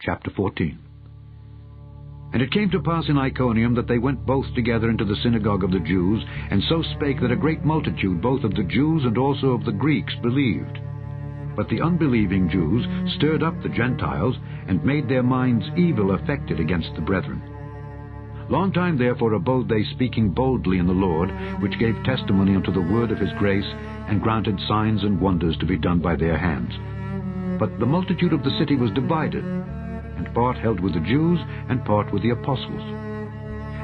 Chapter 14. And it came to pass in Iconium that they went both together into the synagogue of the Jews, and so spake that a great multitude both of the Jews and also of the Greeks believed. But the unbelieving Jews stirred up the Gentiles, and made their minds evil affected against the brethren. Long time therefore abode they, speaking boldly in the Lord, which gave testimony unto the word of his grace, and granted signs and wonders to be done by their hands. But the multitude of the city was divided, and part held with the Jews, and part with the apostles.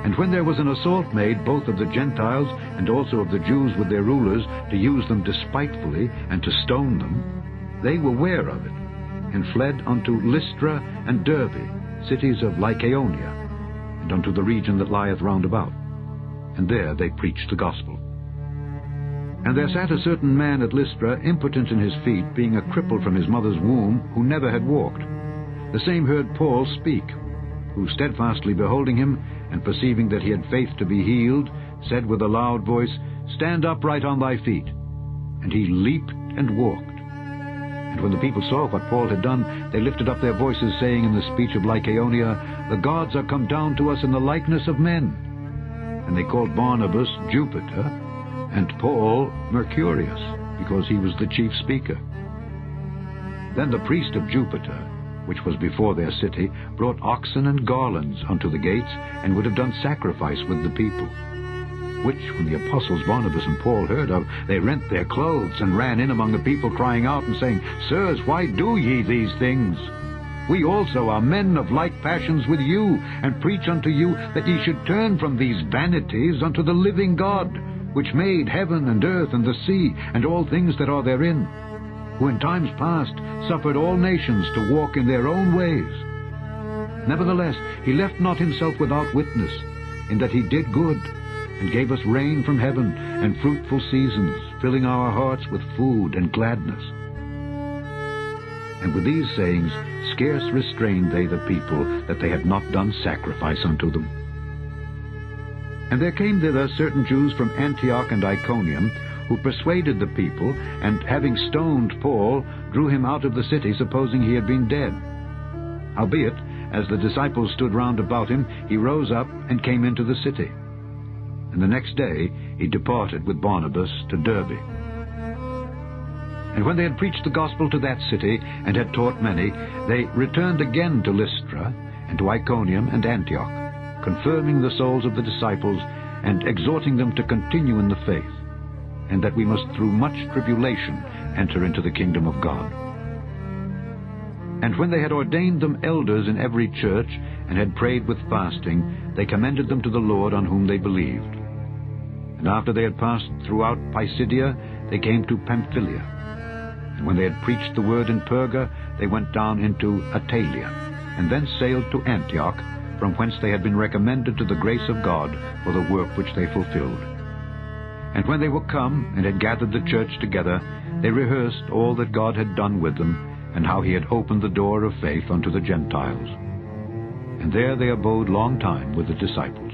And when there was an assault made, both of the Gentiles and also of the Jews with their rulers, to use them despitefully, and to stone them, they were ware of it, and fled unto Lystra and Derbe, cities of Iconium, and unto the region that lieth round about. And there they preached the gospel. And there sat a certain man at Lystra, impotent in his feet, being a cripple from his mother's womb, who never had walked. The same heard Paul speak, who steadfastly beholding him, and perceiving that he had faith to be healed, said with a loud voice, Stand upright on thy feet. And he leaped and walked. And when the people saw what Paul had done, they lifted up their voices, saying in the speech of Lycaonia, The gods are come down to us in the likeness of men. And they called Barnabas Jupiter, and Paul Mercurius, because he was the chief speaker. Then the priest of Jupiter, which was before their city, brought oxen and garlands unto the gates, and would have done sacrifice with the people. Which, when the apostles Barnabas and Paul heard of, they rent their clothes, and ran in among the people, crying out, and saying, Sirs, why do ye these things? We also are men of like passions with you, and preach unto you that ye should turn from these vanities unto the living God, which made heaven and earth and the sea, and all things that are therein, who in times past suffered all nations to walk in their own ways. Nevertheless, he left not himself without witness, in that he did good, and gave us rain from heaven, and fruitful seasons, filling our hearts with food and gladness. And with these sayings scarce restrained they the people, that they had not done sacrifice unto them. And there came thither certain Jews from Antioch and Iconium, who persuaded the people, and having stoned Paul, drew him out of the city, supposing he had been dead. Howbeit, as the disciples stood round about him, he rose up and came into the city. And the next day he departed with Barnabas to Derbe. And when they had preached the gospel to that city, and had taught many, they returned again to Lystra, and to Iconium and Antioch, confirming the souls of the disciples, and exhorting them to continue in the faith, and that we must through much tribulation enter into the kingdom of God. And when they had ordained them elders in every church, and had prayed with fasting, they commended them to the Lord, on whom they believed. And after they had passed throughout Pisidia, they came to Pamphylia. And when they had preached the word in Perga, they went down into Attalia, and thence sailed to Antioch, from whence they had been recommended to the grace of God for the work which they fulfilled. And when they were come, and had gathered the church together, they rehearsed all that God had done with them, and how he had opened the door of faith unto the Gentiles. And there they abode long time with the disciples.